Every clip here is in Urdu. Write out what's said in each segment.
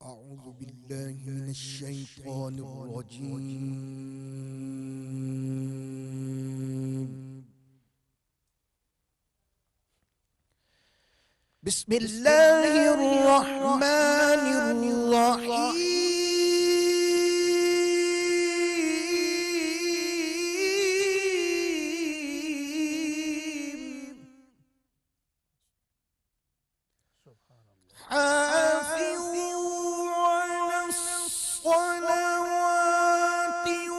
أعوذ بالله من الشيطان الرجيم بسم الله الرحمن الرحيم حافظوا على الصلوات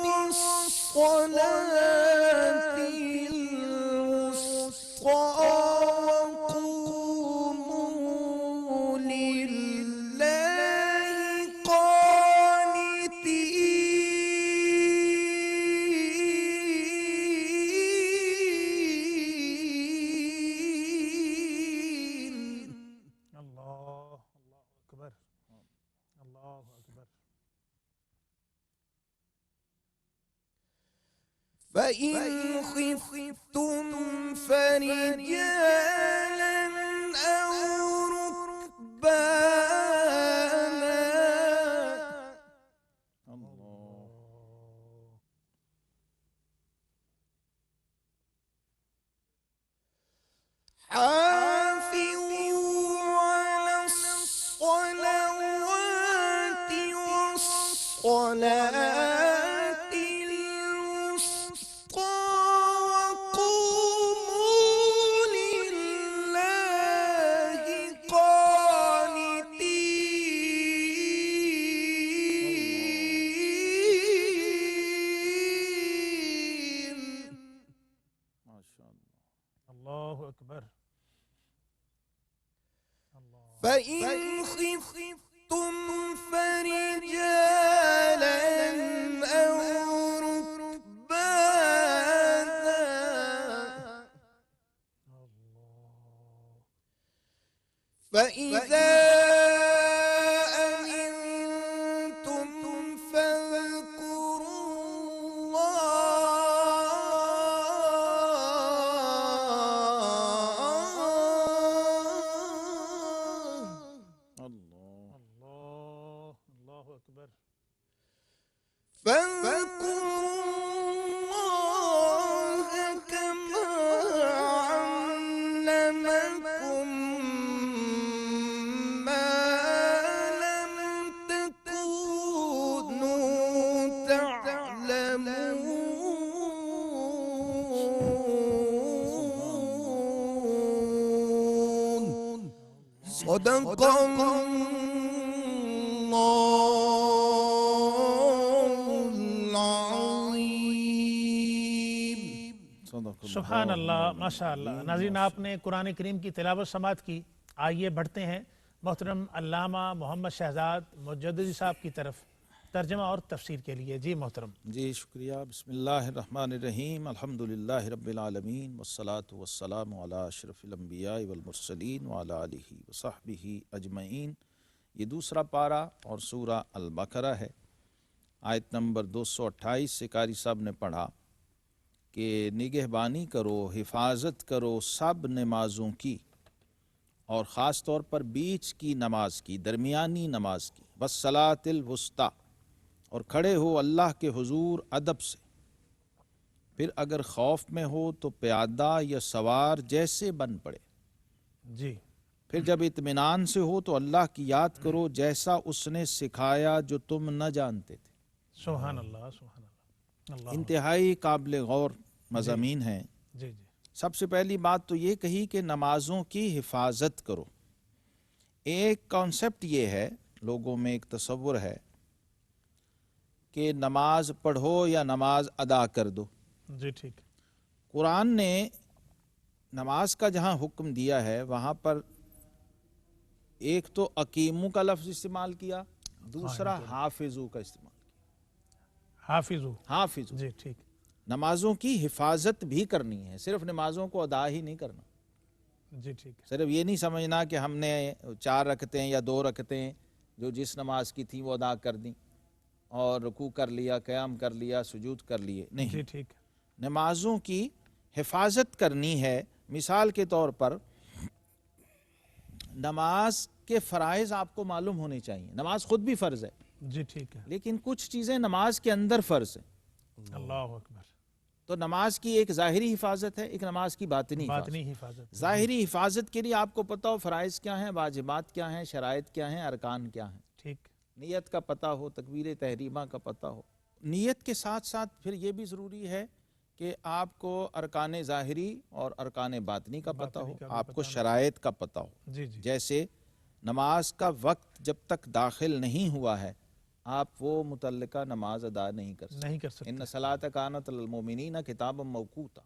والصلاة الوسطى وقوموا لله قانتين. اللہ اللہ اکبر اللہ اکبر. فإن خفتم فرجالا أو ركبانا. حافظوا على الصلوات والصلاة الوسطى وقوموا لله قانتين. ما شاء الله. اللہ اکبر اللہ. فإن خفتم فرجالا أو ركبانا. فإذا أمنتم فاذكروا الله. اللہ اللہ اکبر. فاذكروا الله كما علمكم ما لم تكونوا تعلمون. صدق الله العظيم. صدق الله. سبحان اللہ ماشاء اللہ. ناظرین آپ نے قرآن کریم کی تلاوت سماعت کی. آئیے بڑھتے ہیں محترم علامہ محمد شہزاد مجددی صاحب کی طرف ترجمہ اور تفسیر کے لیے. جی محترم. جی شکریہ. بسم اللہ الرحمن الرحیم. الحمدللہ رب العالمین والصلاة والسلام علی اشرف الانبیاء والمرسلین وعلی آلہ وصحبہ اجمعین. یہ دوسرا پارہ اور سورہ البقرہ ہے. آیت نمبر 228 سے قاری صاحب نے پڑھا کہ نگہبانی کرو، حفاظت کرو سب نمازوں کی، اور خاص طور پر بیچ کی نماز کی، درمیانی نماز کی، والصلاۃ الوسطیٰ، اور کھڑے ہو اللہ کے حضور ادب سے. پھر اگر خوف میں ہو تو پیادہ یا سوار جیسے بن پڑے. جی پھر جب اطمینان سے ہو تو اللہ کی یاد کرو جیسا اس نے سکھایا جو تم نہ جانتے تھے. سبحان اللہ سبحان اللہ. اللہ انتہائی قابل غور مضامین ہیں. جی جی سب سے پہلی بات تو یہ کہی کہ نمازوں کی حفاظت کرو. ایک کانسیپٹ یہ ہے، لوگوں میں ایک تصور ہے کہ نماز پڑھو یا نماز ادا کر دو. جی ٹھیک. قرآن نے نماز کا جہاں حکم دیا ہے وہاں پر ایک تو اقیمو کا لفظ استعمال کیا، دوسرا حافظو کا استعمال کیا. حافظو. حافظو، جی ٹھیک. نمازوں کی حفاظت بھی کرنی ہے، صرف نمازوں کو ادا ہی نہیں کرنا. جی ٹھیک. صرف یہ نہیں سمجھنا کہ ہم نے 4 رکعتیں یا 2 رکعتیں جو جس نماز کی تھیں وہ ادا کر دیں اور رکوع کر لیا، قیام کر لیا، سجود کر لیے. جی نہیں، ٹھیک. نمازوں کی حفاظت کرنی ہے. مثال کے طور پر نماز کے فرائض آپ کو معلوم ہونے چاہیے. نماز خود بھی فرض ہے، جی ٹھیک ہے. لیکن کچھ چیزیں نماز کے اندر فرض ہیں. اللہ اکبر. تو نماز کی ایک ظاہری حفاظت ہے، ایک نماز کی باطنی حفاظت۔ باطنی حفاظت، ظاہری حفاظت کے لیے آپ کو پتہ ہو فرائض کیا ہیں، واجبات کیا ہیں، شرائط کیا ہیں، ارکان کیا ہیں، ٹھیک، نیت کا پتہ ہو، تکبیر تحریمہ کا پتہ ہو۔ نیت کے ساتھ ساتھ پھر یہ بھی ضروری ہے کہ آپ کو ارکان ظاہری اور ارکان باطنی کا پتہ ہو، آپ کو شرائط کا پتہ ہو۔ جی جی، جیسے نماز کا وقت جب تک داخل نہیں ہوا ہے آپ وہ متعلقہ نماز ادا نہیں کر سکتے۔ نہیں کر سکتے، ان صلاۃ کانت علی المؤمنین کتابا موقوتا،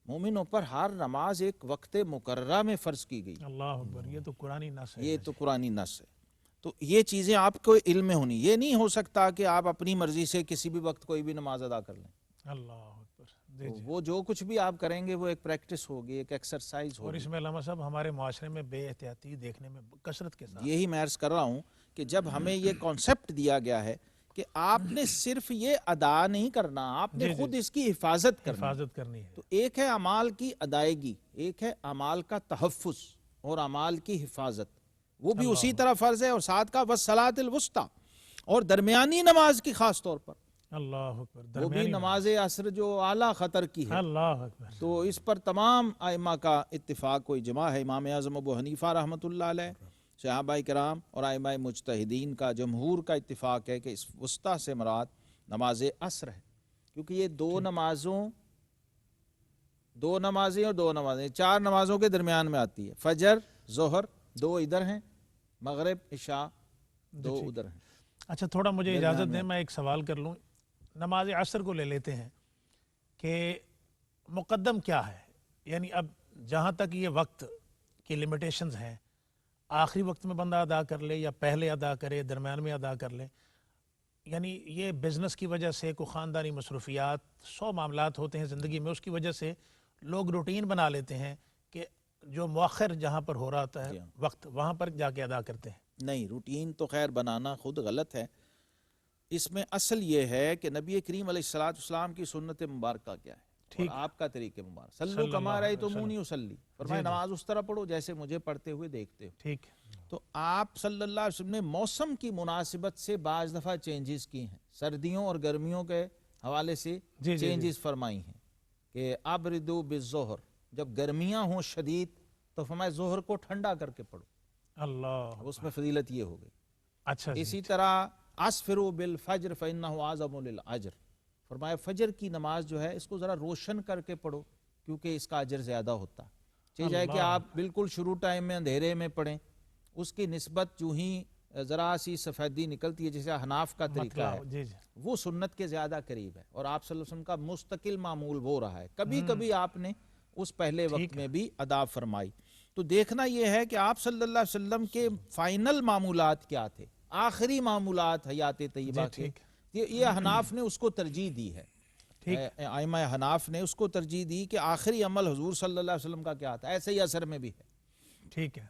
مومنوں پر ہر نماز ایک وقت مقررہ میں فرض کی گئی، اللہ اکبر، یہ تو قرآنی نص ہے۔ یہ تو قرآنی نص ہے۔ تو یہ چیزیں آپ کو علم میں ہونی، یہ نہیں ہو سکتا کہ آپ اپنی مرضی سے کسی بھی وقت کوئی بھی نماز ادا کر لیں۔ اللہ اکبر، جی تو جی۔ وہ جو کچھ بھی آپ کریں گے وہ ایک پریکٹس ہوگی، ایک ایکسرسائز اور ہوگی۔ اس میں علامہ صاحب ہمارے معاشرے میں بے احتیاطی دیکھنے میں کثرت کے ساتھ، یہی میں عرض کر رہا ہوں کہ جب ہمیں یہ کانسیپٹ دیا گیا ہے کہ آپ نے صرف یہ ادا نہیں کرنا، آپ نے جی، جی، خود اس کی حفاظت کرنی ہے۔ حفاظت کرنی ہے۔ تو ایک ہے اعمال کی ادائیگی، ایک ہے اعمال کا تحفظ اور اعمال کی حفاظت، وہ بھی اسی طرح فرض ہے، اور ساتھ کا والصلاۃ الوسطیٰ، اور درمیانی نماز کی خاص طور پر، اللہ اکبر، وہ بھی درمیانی نماز عصر جو اعلیٰ خطر کی ہے۔ اللہ اکبر، تو اس پر تمام ائمہ کا اتفاق و اجماع ہے۔ امام اعظم ابو حنیفہ رحمۃ اللہ علیہ، صحابہ کرام اور ائمہ مجتہدین کا جمہور کا اتفاق ہے کہ اس وسطیٰ سے مراد نماز عصر ہے، کیونکہ یہ دو نمازیں اور دو نمازیں، چار نمازوں کے درمیان میں آتی ہے۔ فجر، ظہر دو ادھر ہیں، مغرب، عشاء دو ادھر ہیں۔ اچھا تھوڑا مجھے اجازت دیں میں ایک سوال کر لوں، نماز عصر کو لے لیتے ہیں کہ مقدم کیا ہے؟ یعنی اب جہاں تک یہ وقت کی لمیٹیشنز ہیں، آخری وقت میں بندہ ادا کر لے یا پہلے ادا کرے، درمیان میں ادا کر لے، یعنی یہ بزنس کی وجہ سے، کوئی خاندانی مصروفیات، 100 معاملات ہوتے ہیں زندگی میں، اس کی وجہ سے لوگ روٹین بنا لیتے ہیں کہ جو مؤخر جہاں پر ہو رہا ہوتا ہے وقت، وہاں پر جا کے ادا کرتے ہیں۔ نہیں، روٹین تو خیر بنانا خود غلط ہے۔ اس میں اصل یہ ہے کہ نبی کریم علیہ الصلوۃ والسلام کی سنت مبارکہ کیا ہے اور آپ کا طریقہ مبارک۔ صلو کما رأیتمونی اصلی، فرمایا نماز اس طرح پڑھو جیسے مجھے پڑھتے ہوئے دیکھتے ہو۔ ٹھیک، تو آپ صلی اللہ علیہ وسلم نے موسم کی مناسبت سے بعض دفعہ چینجز کی ہیں، سردیوں اور گرمیوں کے حوالے سے چینجز فرمائی ہیں کہ ابردو بالظہر، جب گرمیاں ہوں شدید تو فرمایا ظہر کو ٹھنڈا کر کے پڑھو، اللہ، اس میں فضیلت یہ ہو گئی۔ اچھا، اسی طرح اسفروا بالفجر فإنہ اعظم للأجر، فرمایا فجر کی نماز جو ہے اس کو ذرا روشن کر کے پڑھو کیونکہ اس کا اجر زیادہ ہوتا ہے۔ چاہے جائے کہ آپ بالکل شروع ٹائم میں اندھیرے میں پڑھیں، اس کی نسبت جو ہی ذرا سی سفیدی نکلتی ہے جیسے حناف کا طریقہ ہے، وہ سنت کے زیادہ قریب ہے، اور آپ صلی اللہ علیہ وسلم کا مستقل معمول وہ رہا ہے۔ کبھی کبھی آپ نے اس پہلے وقت میں بھی ادا فرمائی۔ تو دیکھنا یہ ہے کہ آپ صلی اللہ علیہ وسلم کے فائنل معمولات کیا تھے، آخری معمولات حیات طیبہ کے، یہ حناف نے اس کو ترجیح دی ہے۔ ائمہ حناف نے اس کو ترجیح دی کہ آخری عمل حضور صلی اللہ علیہ وسلم کا کیا تھا۔ ایسے ہی عصر میں بھی ہے۔ ٹھیک ہے،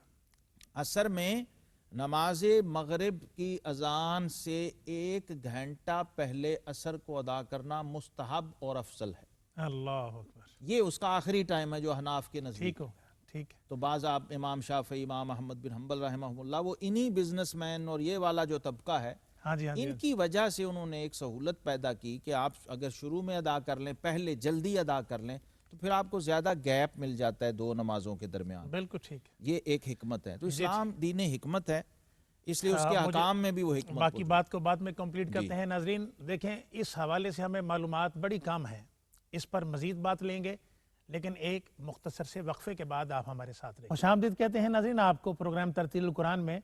عصر میں نماز مغرب کی اذان سے 1 گھنٹہ پہلے عصر کو ادا کرنا مستحب اور افضل ہے۔ اللہ اکبر، یہ اس کا آخری ٹائم ہے جو حناف کے نزدیک۔ ٹھیک ہو گیا، ٹھیک ہے۔ تو بعض آپ امام شافعی، امام احمد بن حنبل رحمہ اللہ، وہ انہی بزنس مین اور یہ والا جو طبقہ ہے، ہاں جی، ہاں جی، ان کی وجہ سے انہوں نے ایک سہولت پیدا کی کہ آپ اگر شروع میں ادا کر لیں، پہلے جلدی ادا کر لیں، تو پھر آپ کو زیادہ گیپ مل جاتا ہے دو نمازوں کے درمیان۔ بالکل ٹھیک ہے۔ یہ ایک حکمت ہے۔ تو اسلام دین حکمت ہے، اس لیے اس کے احکام میں بھی وہ حکمت باقی بات کو بعد میں کمپلیٹ کرتے ہیں۔ ناظرین دیکھیں، اس حوالے سے ہمیں معلومات بڑی کم ہیں، اس پر مزید بات لیں گے، لیکن ایک مختصر سے وقفے کے بعد آپ ہمارے ساتھ رہیں۔ خوش آمدید کہتے ہیں ناظرین آپ کو پروگرام ترتیل القرآن میں،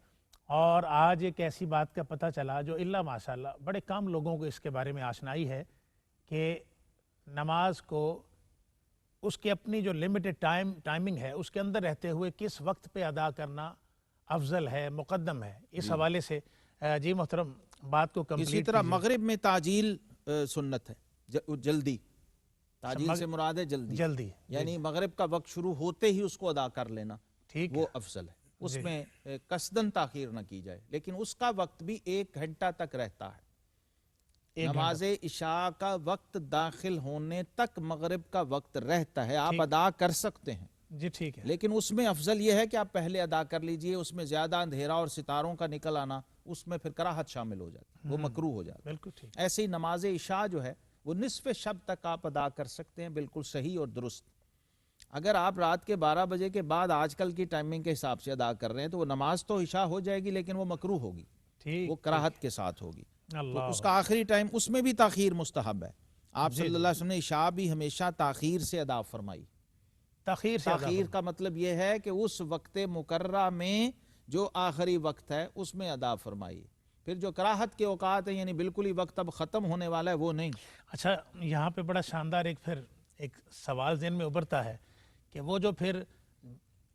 اور آج ایک ایسی بات کا پتہ چلا جو اللہ ماشاءاللہ بڑے کم لوگوں کو اس کے بارے میں آشنائی ہے کہ نماز کو اس کی اپنی جو لمیٹڈ ٹائمنگ ہے اس کے اندر رہتے ہوئے کس وقت پہ ادا کرنا افضل ہے، مقدم ہے۔ اس حوالے سے جی محترم بات کو کمپلیٹ اسی طرح مغرب میں تعجیل سنت ہے، جلدی، تعجیل سے مراد ہے جلدی، یعنی مغرب کا وقت شروع ہوتے ہی اس کو ادا کر لینا، وہ افضل ہے۔ اس میں قصدن تاخیر نہ کی جائے، لیکن اس کا وقت بھی 1 گھنٹہ تک رہتا ہے۔ نماز عشاء کا وقت داخل ہونے تک مغرب کا وقت رہتا ہے، آپ ادا کر سکتے ہیں، جی ٹھیک ہے، لیکن اس میں افضل یہ ہے کہ آپ پہلے ادا کر لیجئے۔ اس میں زیادہ اندھیرا اور ستاروں کا نکل آنا، اس میں پھر کراہت شامل ہو جاتی ہے، وہ مکروہ ہو جاتا ہے۔ بالکل ٹھیک۔ ایسے ہی نماز عشاء جو ہے وہ نصف شب تک آپ ادا کر سکتے ہیں، بالکل صحیح اور درست۔ اگر آپ رات کے 12 بجے کے بعد آج کل کی ٹائمنگ کے حساب سے ادا کر رہے ہیں تو وہ نماز تو عشاء ہو جائے گی لیکن وہ مکروہ ہوگی، ٹھیک وہ کراہت کے ساتھ ہوگی۔ تو اللہ اس کا آخری ٹائم اس میں بھی تاخیر مستحب ہے۔ آپ جی صلی جی اللہ علیہ وسلم نے عشاء بھی ہمیشہ تاخیر سے ادا فرمائی۔ تاخیر سے ادا تاخیر کا مطلب یہ ہے کہ اس وقت مقررہ میں جو آخری وقت ہے اس میں ادا فرمائی۔ پھر جو کراہت کے اوقات ہیں یعنی بالکل ہی وقت اب ختم ہونے والا ہے وہ نہیں۔ اچھا یہاں پہ بڑا شاندار ایک سوال ذہن میں ابھرتا ہے کہ وہ جو پھر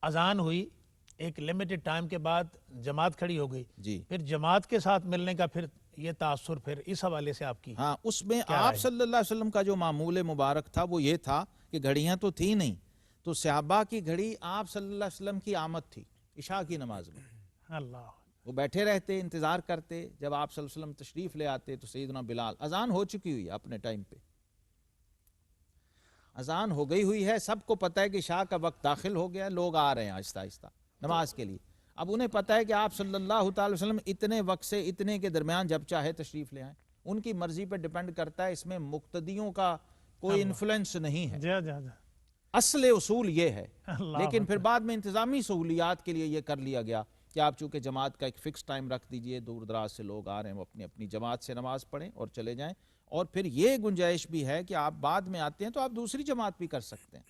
اذان ہوئی ایک لمیٹڈ ٹائم کے بعد جماعت کھڑی ہو گئی، جی پھر جماعت کے ساتھ ملنے کا پھر یہ تاثر پھر اس حوالے سے آپ کی ہاں، اس میں کیا آپ رائے؟ صلی اللہ علیہ وسلم کا جو معمول مبارک تھا وہ یہ تھا کہ گھڑیاں تو تھی نہیں، تو صحابہ کی گھڑی آپ صلی اللہ علیہ وسلم کی آمد تھی عشاء کی نماز میں۔ اللہ وہ بیٹھے رہتے انتظار کرتے، جب آپ صلی اللہ علیہ وسلم تشریف لے آتے تو سیدنا بلال، اذان ہو چکی ہوئی ہے اپنے ٹائم پہ، اذان ہو گئی ہوئی ہے، سب کو پتہ ہے کہ عشاء کا وقت داخل ہو گیا، لوگ آ رہے ہیں آہستہ آہستہ نماز کے لیے۔ اب انہیں پتہ ہے کہ آپ صلی اللہ تعالی وسلم اتنے وقت سے اتنے کے درمیان جب چاہے تشریف لے آئیں، ان کی مرضی پہ ڈیپینڈ کرتا ہے، اس میں مقتدیوں کا کوئی انفلوئنس نہیں ہے۔ جا جا جا اصل اصول یہ ہے، اللہ لیکن پھر بعد میں انتظامی سہولیات کے لیے یہ کر لیا گیا کہ آپ چونکہ جماعت کا ایک فکس ٹائم رکھ دیجئے، دور دراز سے لوگ آ رہے ہیں وہ اپنی اپنی جماعت سے نماز پڑھیں اور چلے جائیں، اور پھر یہ گنجائش بھی ہے کہ آپ بعد میں آتے ہیں تو آپ دوسری جماعت بھی کر سکتے ہیں،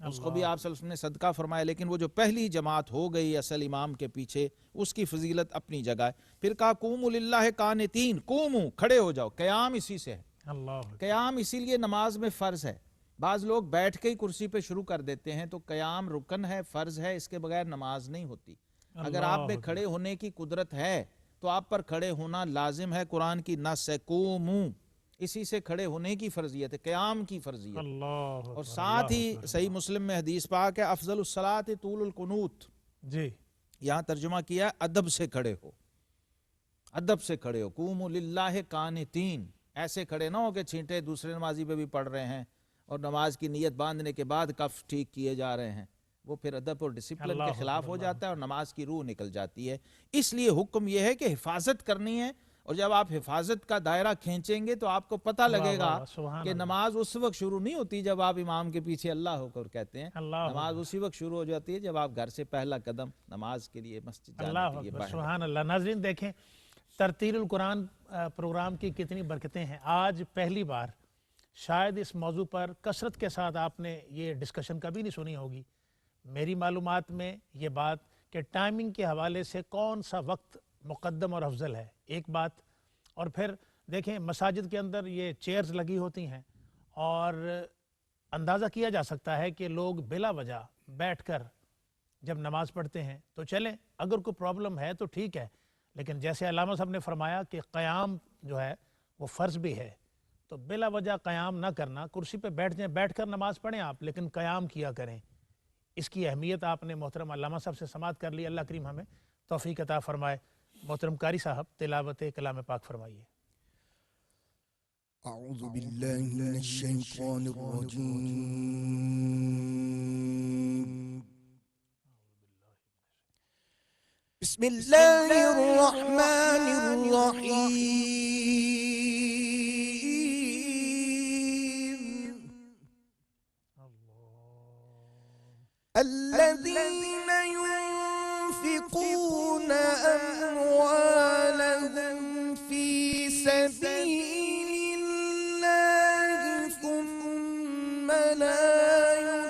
اس کو بھی آپ صلی اللہ علیہ وسلم نے صدقہ فرمایا۔ لیکن وہ جو پہلی جماعت ہو گئی اصل امام کے پیچھے، اس کی فضیلت اپنی جگہ ہے۔ پھر کہا قوموا للہ قانتین، قوموا کھڑے ہو جاؤ، قیام اسی سے ہے، اللہ قیام اسی لیے نماز میں فرض ہے۔ بعض لوگ بیٹھ کے ہی کرسی پہ شروع کر دیتے ہیں، تو قیام رکن ہے، فرض ہے، اس کے بغیر نماز نہیں ہوتی۔ اگر آپ میں کھڑے ہونے کی قدرت ہے تو آپ پر کھڑے ہونا لازم ہے، قرآن کی نص ہے قوموا، اسی سے کھڑے ہونے کی فرضیت ہے، قیام کی فرضیت۔ اللہ اور ساتھ ہی صحیح مسلم میں حدیث پاک ہے افضل الصلاۃ طول القنوت، جی یہاں ترجمہ کیا ادب سے کھڑے ہو، ادب سے کھڑے ہو، قوموا للہ قانتین، ایسے کھڑے نہ ہو کہ چھینٹے دوسرے نمازی پہ بھی پڑھ رہے ہیں اور نماز کی نیت باندھنے کے بعد کف ٹھیک کیے جا رہے ہیں، وہ پھر ادب اور ڈسپلن کے خلاف ہو جاتا ہے اور نماز کی روح نکل جاتی ہے۔ اس لیے حکم یہ ہے کہ حفاظت کرنی ہے، اور جب آپ حفاظت کا دائرہ کھینچیں گے تو آپ کو پتہ لگے گا کہ نماز اس وقت شروع نہیں ہوتی جب آپ امام کے پیچھے اللہ ہو کر کہتے ہیں، نماز اسی وقت شروع ہو جاتی ہے جب آپ گھر سے پہلا قدم نماز کے لیے مسجد جانے کے لیے باہر۔ سبحان اللہ۔ ناظرین دیکھیں ترتیل القرآن پروگرام کی کتنی برکتیں ہیں۔ آج پہلی بار شاید اس موضوع پر کثرت کے ساتھ آپ نے یہ ڈسکشن کبھی نہیں سنی ہوگی۔ میری معلومات میں یہ بات کہ ٹائمنگ کے حوالے سے کون سا وقت مقدم اور افضل ہے، ایک بات، اور پھر دیکھیں مساجد کے اندر یہ چیئرز لگی ہوتی ہیں اور اندازہ کیا جا سکتا ہے کہ لوگ بلا وجہ بیٹھ کر جب نماز پڑھتے ہیں تو چلیں اگر کوئی پرابلم ہے تو ٹھیک ہے، لیکن جیسے علامہ صاحب نے فرمایا کہ قیام جو ہے وہ فرض بھی ہے، تو بلا وجہ قیام نہ کرنا، کرسی پہ بیٹھ جائیں، بیٹھ کر نماز پڑھیں آپ، لیکن قیام کیا کریں۔ اس کی اہمیت آپ نے محترم علامہ صاحب سے سماعت کر لی، اللہ کریم ہمیں توفیق عطا فرمائے۔ محترم قاری صاحب تلاوت کلام پاک فرمائیے۔ اعوذ باللہ من الشیطان الرجیم، بسم اللہ الرحمن الرحیم، الذین ينفقون اموالهم فی سبیل اللہ ثم لا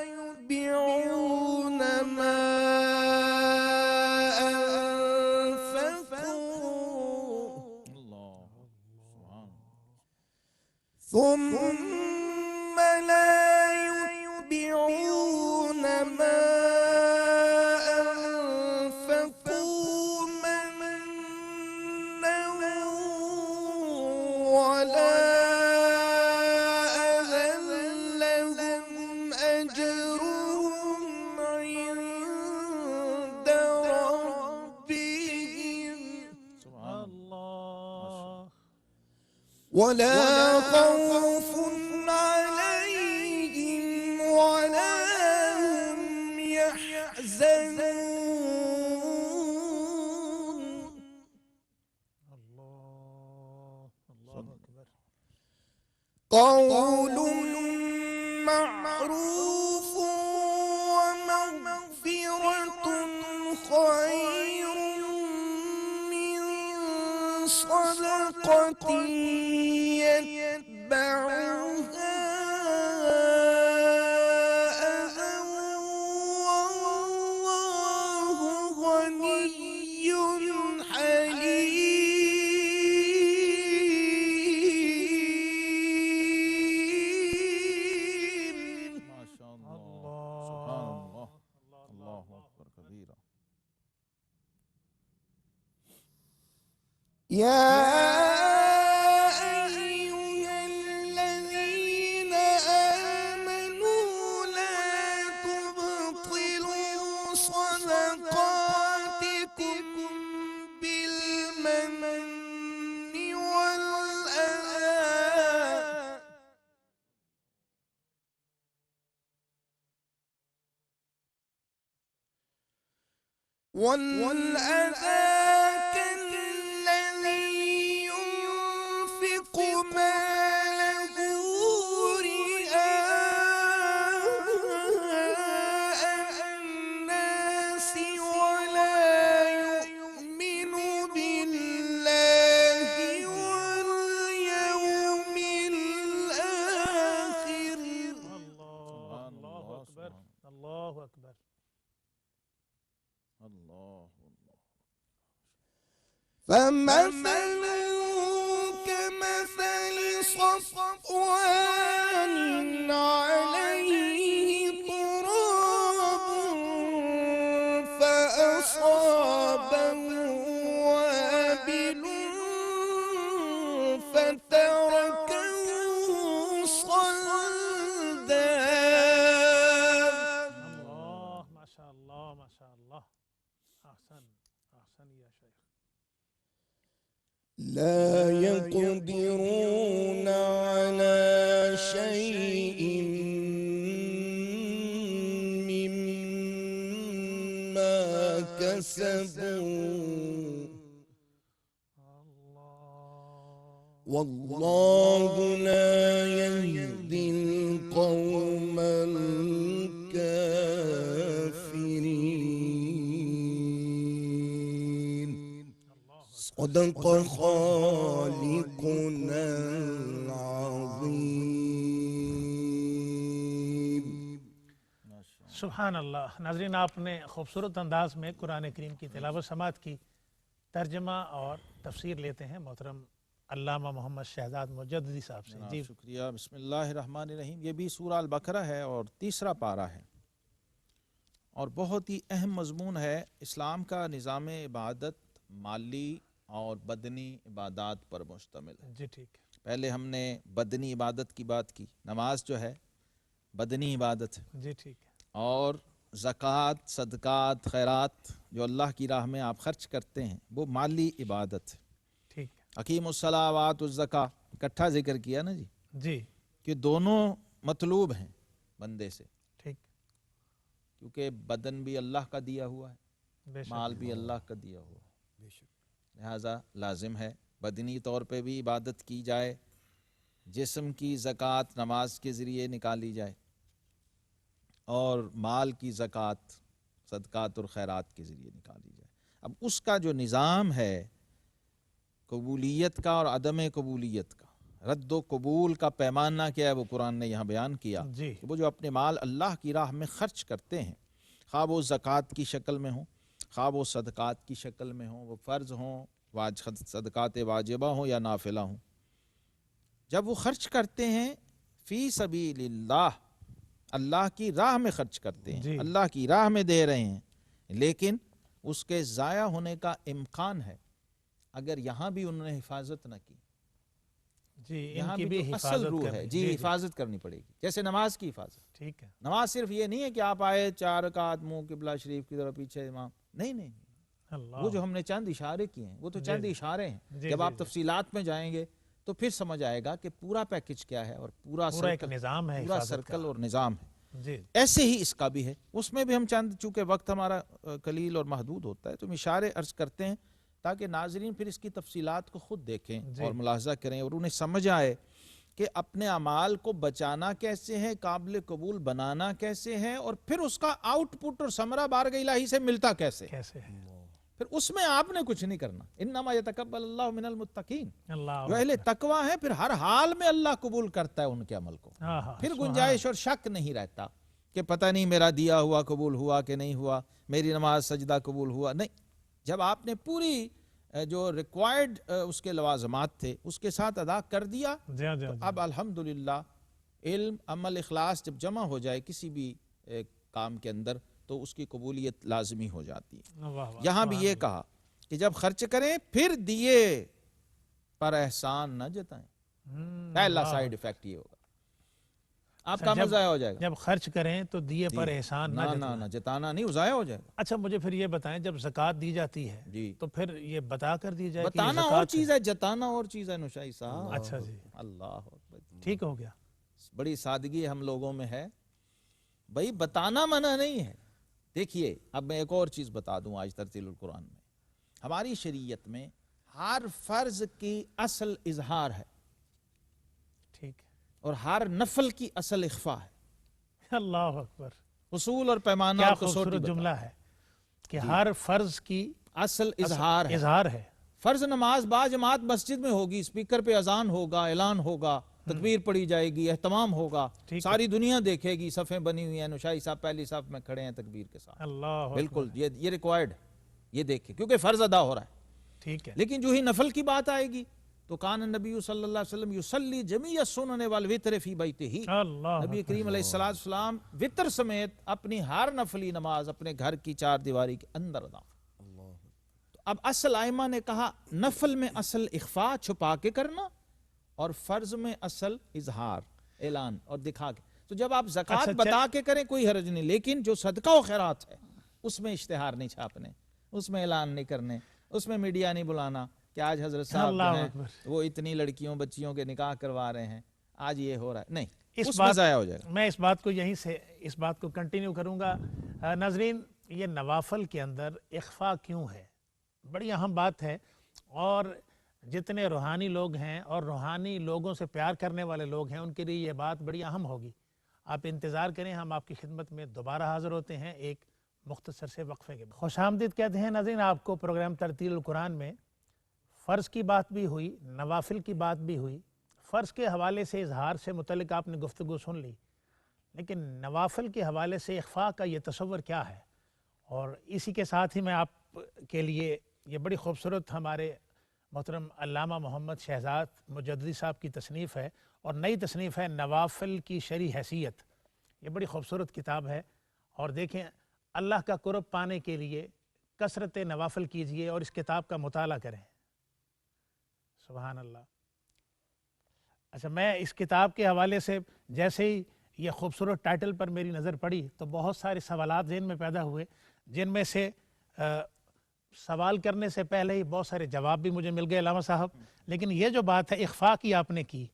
يتبعون ما انفقوا ثم لا يتبعون ما أنفقوا منا ولا أذى لهم أجرهم عند ربهم اللہ ولا خوف عليهم ولا هم يحزنون اللہ اللہ اکبر۔ قول معروف ومغفرة خير من صدقة يتبعها أذى والله غني حليم. ما شاء اللہ، سبحان اللہ، اللہ اکبر کبیرہ. يا أيها الذين آمنوا لا تبطلوا صدقاتكم بالمن والأذى كالذي ينفق ماله رئاء الناس ولا يؤمن بالله واليوم الآخر. اللہ اکبر، اللہ اکبر. اللہ فمثل كمثل صفوان عليه تراب فأصابه وابل فتركه صلدا. اللہ، ماشاء اللہ، ماشاء اللہ. احسن احسن یا شیخ. لا يقدرون على شيء مما كسبوا والله لا يهدي القوم الكافرين. صدق خالقنا العظيم. سبحان اللہ. ناظرین، آپ نے خوبصورت انداز میں قرآن کریم کی تلاوت سماعت کی. ترجمہ اور تفسیر لیتے ہیں محترم علامہ محمد شہزاد مجددی صاحب سے. جناب جی شکریہ. بسم اللہ الرحمن الرحیم. یہ بھی سورہ البقرہ ہے اور تیسرا پارہ ہے اور بہت ہی اہم مضمون ہے. اسلام کا نظام عبادت مالی اور بدنی عبادات پر مشتمل ہے. جی ٹھیک ہے. پہلے ہم نے بدنی عبادت کی بات کی. نماز جو ہے بدنی عبادت ہے، جی ٹھیک ہے. اور زکوٰۃ، صدقات، خیرات جو اللہ کی راہ میں آپ خرچ کرتے ہیں وہ مالی عبادت ہے. ٹھیک ہے. حکیم الصلاۃ وآت الزکوٰۃ اکٹھا ذکر کیا نا جی، جی کہ دونوں مطلوب ہیں بندے سے، ٹھیک. کیونکہ بدن بھی اللہ کا دیا ہوا ہے، بے شک. مال بھی اللہ کا دیا ہوا ہے. لہٰذا لازم ہے بدنی طور پہ بھی عبادت کی جائے، جسم کی زکوٰۃ نماز کے ذریعے نکالی جائے، اور مال کی زکوٰۃ صدقات اور خیرات کے ذریعے نکالی جائے. اب اس کا جو نظام ہے قبولیت کا اور عدم قبولیت کا، رد و قبول کا پیمانہ کیا ہے، وہ قرآن نے یہاں بیان کیا. جی کہ وہ جو اپنے مال اللہ کی راہ میں خرچ کرتے ہیں، خواہ وہ زکوٰۃ کی شکل میں ہوں، خواہ وہ صدقات کی شکل میں ہوں، وہ فرض ہوں، صدقات واجبہ ہوں یا نافلہ ہوں، جب وہ خرچ کرتے ہیں فی سبیل اللہ، اللہ کی راہ میں خرچ کرتے ہیں، جی. اللہ کی راہ میں دے رہے ہیں، لیکن اس کے ضائع ہونے کا امکان ہے اگر یہاں بھی انہوں نے حفاظت نہ کی. جی ان یہاں کی بھی بھی جو اصل حفاظت روح ہے کرنی. جی حفاظت کرنی پڑے گی. جیسے نماز کی حفاظت، ٹھیک ہے. نماز صرف یہ نہیں ہے کہ آپ آئے 4 رکعت منہ قبلہ شریف کی طرف پیچھے امام، نہیں نہیں، اللہ. وہ جو ہم نے چند اشارے کیے ہیں وہ تو چند اشارے ہیں. جی جب جی آپ جی. تفصیلات میں جائیں گے تو پھر سمجھ آئے گا کہ پورا پیکج کیا ہے اور پورا پورا ایک سرکل، نظام ہے پورا حفاظت سرکل کا. اور نظام ہے. جی ایسے ہی اس کا بھی ہے. اس میں بھی ہم چند، چونکہ وقت ہمارا قلیل اور محدود ہوتا ہے، تو ہم اشارے عرض کرتے ہیں تاکہ ناظرین پھر اس کی تفصیلات کو خود دیکھیں جی. اور ملاحظہ کریں اور انہیں سمجھ آئے کہ اپنے اعمال کو بچانا کیسے ہے، قابل قبول بنانا کیسے ہے، اور پھر اس کا آؤٹ پٹ اور ثمرہ بارگاہ الہی سے ملتا کیسے، کیسے ہے؟ پھر اس میں آپ نے کچھ نہیں کرنا. انما یتقبل اللہ من المتقین، اللہ جو اہل تقوی ہے پھر ہر حال میں اللہ قبول کرتا ہے ان کے عمل کو. پھر گنجائش اور شک نہیں رہتا کہ پتہ نہیں میرا دیا ہوا قبول ہوا کہ نہیں ہوا، میری نماز سجدہ قبول ہوا. نہیں، جب آپ نے پوری جو ریکوائرڈ اس کے لوازمات تھے اس کے ساتھ ادا کر دیا، تو اب الحمدللہ علم عمل اخلاص جب جمع ہو جائے کسی بھی کام کے اندر تو اس کی قبولیت لازمی ہو جاتی ہے. یہاں بھی یہ کہا کہ جب خرچ کریں پھر دیے پر احسان نہ جتائیں. پہلا سائیڈ افیکٹ یہ ہوگا، آپ کا عمل ضائع ہو جائے گا. جب خرچ کریں تو دیے پر احسان نہ جتانا نہیں، وہ ضائع ہو جائے گا. اچھا مجھے پھر یہ بتائیں، جب زکوٰۃ دی جاتی ہے جی، تو پھر یہ بتا کر دی جائے کہ بتانا اور چیز ہے، جتانا اور چیز ہے. نشائی صاحب، اچھا جی، اللہ اکبر، ٹھیک ہو گیا. بڑی سادگی ہم لوگوں میں ہے بھائی، بتانا منع نہیں ہے. دیکھیے اب میں ایک اور چیز بتا دوں. آج ترتیل القرآن میں ہماری شریعت میں ہر فرض کی اصل اظہار ہے، ٹھیک، اور ہر نفل کی اصل اخفاء ہے. اللہ اکبر، اصول اور پیمانہ کیا اور کسوٹی خوبصورت جملہ ہے کہ ہر فرض کی اصل اظہار ہے. اظہار ہے. فرض نماز با جماعت مسجد میں ہوگی، اسپیکر پہ اذان ہوگا، اعلان ہوگا، تکبیر پڑھی جائے گی، اہتمام ہوگا، ساری دنیا دیکھے گی، صفیں بنی ہوئی ہیں، نشائی صاحب پہلی صف میں کھڑے ہیں تکبیر کے ساتھ. اللہ بالکل یہ ریکوائرڈ، یہ دیکھیں کیونکہ فرض ادا ہو رہا ہے. ٹھیک ہے. لیکن جو ہی نفل کی بات آئے گی تو کان النبی صلی اللہ علیہ وسلم یصلی جمیع السنن والوتر فی بیتہ. نبی کریم علیہ السلام وطر سمیت اپنی ہر نفلی نماز اپنے گھر کی چار دیواری کے اندر ادا. تو اب اصل ائمہ نے کہا نفل میں اصل اخفاء چھپا کے کرنا، اور فرض میں اصل اظہار اعلان اور دکھا کے. تو جب آپ زکوٰۃ بتا کے کریں کوئی حرج نہیں، لیکن جو صدقہ و خیرات ہے اس میں اشتہار نہیں چھاپنے، اس میں اعلان نہیں کرنے، اس میں میڈیا نہیں بلانا کہ آج حضرت صاحب جو ہیں وہ اتنی لڑکیوں بچیوں کے نکاح کروا رہے ہیں، آج یہ ہو رہا ہے. نہیں، اس میں ضائع ہو جائے گا. میں اس بات کو یہیں سے اس بات کو کنٹینیو کروں گا. ناظرین، یہ نوافل کے اندر اخفاء کیوں ہے؟ بڑی اہم بات ہے، اور جتنے روحانی لوگ ہیں اور روحانی لوگوں سے پیار کرنے والے لوگ ہیں ان کے لیے یہ بات بڑی اہم ہوگی. آپ انتظار کریں، ہم آپ کی خدمت میں دوبارہ حاضر ہوتے ہیں ایک مختصر سے وقفے کے بعد. خوش آمدید کہتے ہیں ناظرین آپ کو پروگرام ترتیل القرآن میں. فرض کی بات بھی ہوئی، نوافل کی بات بھی ہوئی. فرض کے حوالے سے اظہار سے متعلق آپ نے گفتگو سن لی، لیکن نوافل کے حوالے سے اخفاء کا یہ تصور کیا ہے؟ اور اسی کے ساتھ ہی میں آپ کے لیے یہ بڑی خوبصورت ہمارے محترم علامہ محمد شہزاد مجددی صاحب کی تصنیف ہے، اور نئی تصنیف ہے نوافل کی شرعی حیثیت. یہ بڑی خوبصورت کتاب ہے، اور دیکھیں اللہ کا قرب پانے کے لیے کثرت نوافل کیجئے اور اس کتاب کا مطالعہ کریں. سبحان اللہ. اچھا، میں اس کتاب کے حوالے سے جیسے ہی یہ خوبصورت ٹائٹل پر میری نظر پڑی تو بہت سارے سوالات ذہن میں پیدا ہوئے، جن میں سے سوال کرنے سے پہلے ہی بہت سارے جواب بھی مجھے مل گئے علامہ صاحب. لیکن یہ جو بات ہے اخفاء کی آپ نے کی،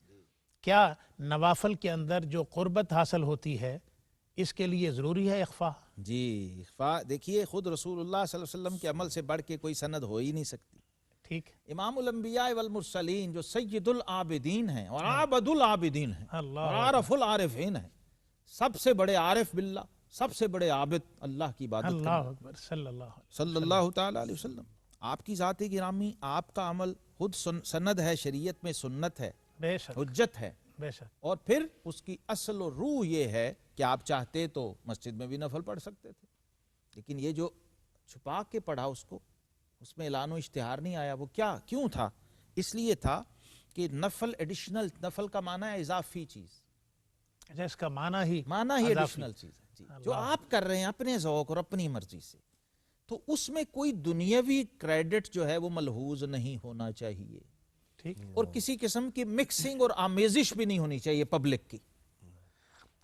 کیا نوافل کے اندر جو قربت حاصل ہوتی ہے اس کے لیے ضروری ہے اخفاء؟ جی، اخفاء دیکھیے خود رسول اللہ صلی اللہ علیہ وسلم کے عمل سے بڑھ کے کوئی سند ہو ہی نہیں سکتی. ٹھیک، امام الانبیاء والمرسلین جو سید العابدین ہیں اور عابد العابدین ہیں اور عارف العارفین ہیں، سب سے بڑے عارف باللہ، سب سے بڑے عابد اللہ کی عبادت کرنے، اللہ اکبر، صلی اللہ تعالی علیہ وسلم. آپ کی ذات گرامی، آپ کا عمل خود سند ہے، شریعت میں سنت ہے، بے شک حجت ہے. بے شک. اور پھر اس کی اصل و روح یہ ہے کہ آپ چاہتے تو مسجد میں بھی نفل پڑھ سکتے تھے، لیکن یہ جو چھپا کے پڑھا اس میں اعلان و اشتہار نہیں آیا. وہ کیوں تھا؟ اس لیے تھا کہ نفل ایڈیشنل، نفل کا معنی ہے اضافی چیز، اس کا معنی ہی ایڈیشنل چیز ہے جی، جو آپ کر رہے ہیں اپنے ذوق اور اپنی مرضی سے، تو اس میں کوئی دنیاوی کریڈٹ جو ہے وہ ملحوظ نہیں ہونا چاہیے. ٹھیک، اور کسی قسم کی مکسنگ اور آمیزش بھی نہیں ہونی چاہیے پبلک کی.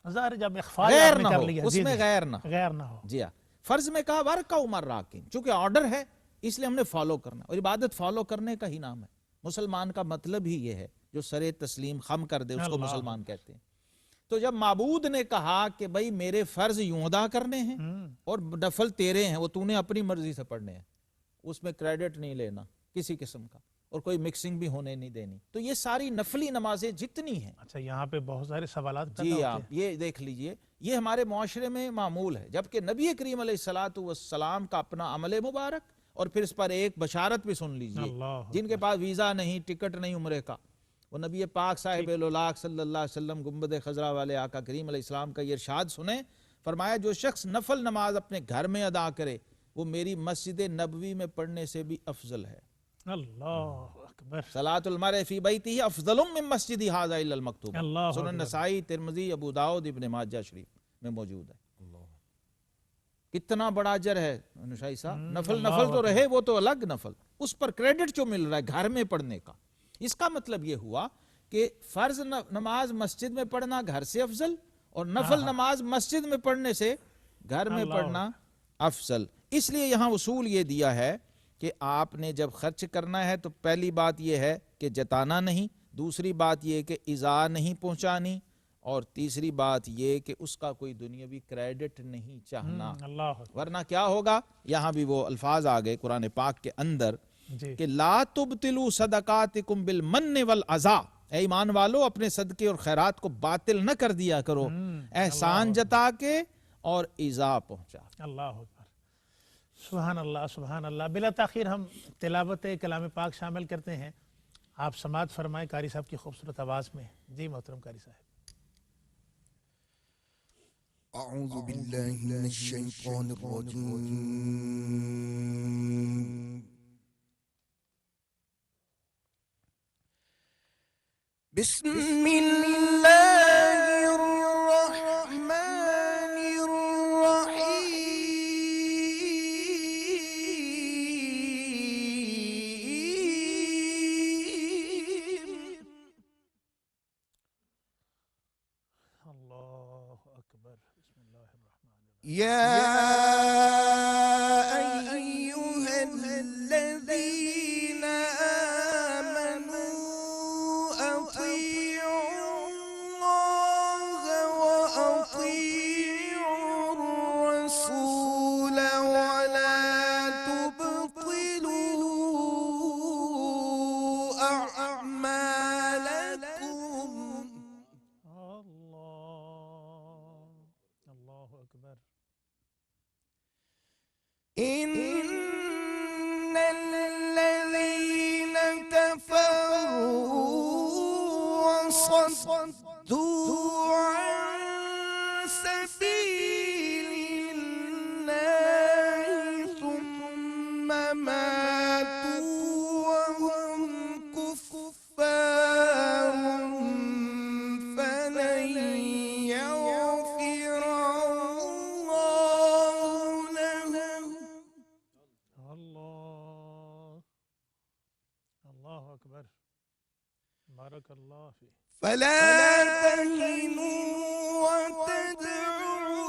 ظاہر جب اخفاء غیر آپ نے نہ کر ہو، لیا، اس میں غیر نہ ہو. جی ہاں. فرض میں کہا ورکع مراکن، چونکہ آرڈر ہے اس لیے ہم نے فالو کرنا، اور عبادت فالو کرنے کا ہی نام ہے. مسلمان کا مطلب ہی یہ ہے جو سر تسلیم خم کر دے اس کو مسلمان کہتے ہیں. تو جب معبود نے کہا کہ بھئی میرے فرض یوں ادا کرنے ہیں اور نفل تیرے ہیں، وہ تو نے اپنی مرضی سے پڑھنے ہیں، اس میں کریڈٹ نہیں لینا کسی قسم کا. اور کوئی مکسنگ بھی ہونے نہیں دینی. تو یہ ساری نفلی نمازیں جتنی ہیں. اچھا یہاں پہ بہت سارے سوالات پیدا جی ہوتے آپ ہیں. یہ دیکھ لیجئے، یہ ہمارے معاشرے میں معمول ہے، جبکہ نبی کریم علیہ الصلاۃ والسلام کا اپنا عمل مبارک، اور پھر اس پر ایک بشارت بھی سن لیجئے. اللہ جن کے پاس ویزا نہیں، ٹکٹ نہیں عمرے کا، وہ نبی پاک صاحب الاولاق صلی اللہ علیہ وسلم گنبد خضرا والے آقا کریم علیہ السلام کا یہ ارشاد سنیں. فرمایا جو شخص نفل نماز اپنے گھر میں ادا کرے وہ میری مسجد نبوی میں پڑھنے سے بھی افضل ہے. اللہ اکبر. صلاۃ المرء فی بیتہ افضل من مسجد ھذا الا المکتوبہ. اللہ سنن اکبر. نسائی، ترمذی، ابو داؤد، ابن ماجہ شریف میں موجود ہے. کتنا بڑا اجر ہے نشائی صاحب. نفل اللہ نفل تو اکبر. رہے، وہ تو الگ نفل، اس پر کریڈٹ جو مل رہا ہے گھر میں پڑھنے کا. اس کا مطلب یہ ہوا کہ فرض نماز مسجد میں پڑھنا گھر سے افضل، اور نفل نماز مسجد میں پڑھنے سے گھر میں اللہ پڑھنا افضل. اس لیے یہاں اصول یہ دیا ہے کہ آپ نے جب خرچ کرنا ہے تو پہلی بات یہ ہے کہ جتانا نہیں، دوسری بات یہ کہ ایذا نہیں پہنچانی، اور تیسری بات یہ کہ اس کا کوئی دنیاوی کریڈٹ نہیں چاہنا. اللہ اکبر. ورنہ کیا ہوگا، یہاں بھی وہ الفاظ آ گئے قرآن پاک کے اندر جی کہ لا تبطلوا صدقاتکم بالمن والاذى. اے ایمان والو اپنے صدقے اور خیرات کو باطل نہ کر دیا کرو، احسان جتا کے اور ایذا پہنچا. اللہ اکبر. سبحان اللہ سبحان اللہ. بلا تاخیر ہم تلاوت کلام پاک شامل کرتے ہیں. آپ سماعت فرمائیں قاری صاحب کی خوبصورت آواز میں. جی محترم قاری صاحب. أعوذ بالله من الشيطان الرجيم. بسم الله الرحمن الرحيم. اللہ اکبر. بسم اللہ الرحمن الرحیم. يا أيها الذين آمنوا أطيعوا الله وأطيعوا الرسول ولا تبطلوا أعمالكم. اللہ اکبر. إن الذين كفروا وصدوا عن سبيل الله ثم ماتوا وهم كفار فلن يغفر الله لهم. اللہ اکبر. بارک اللہ فی. فلا تهنوا وتدعوا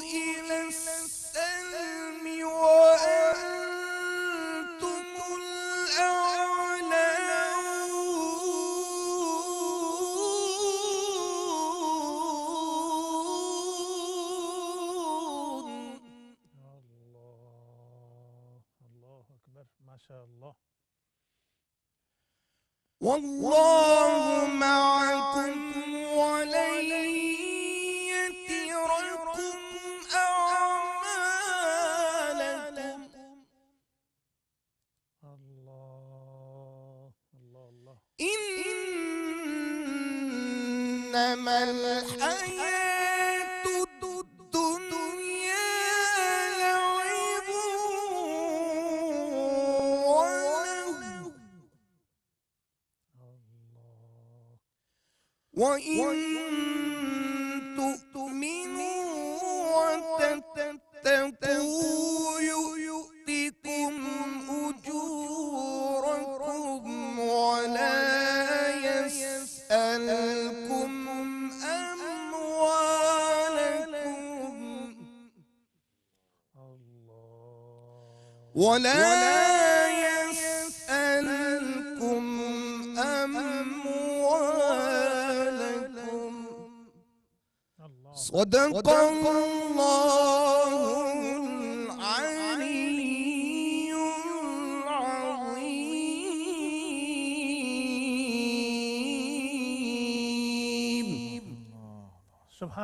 إلى السلم وأنتم الأعلون. اللہ اکبر. ماشاء اللہ. والله معكم ولن يتركم أعمالكم. اللہ اللہ اللہ. إنما الحياة الدنيا لعب ولهو وإن تؤمنوا وتتقوا يؤتكم أجوركم ولا يسألكم أموالكم ولا يسألكم أموالكم. صدق الله العلي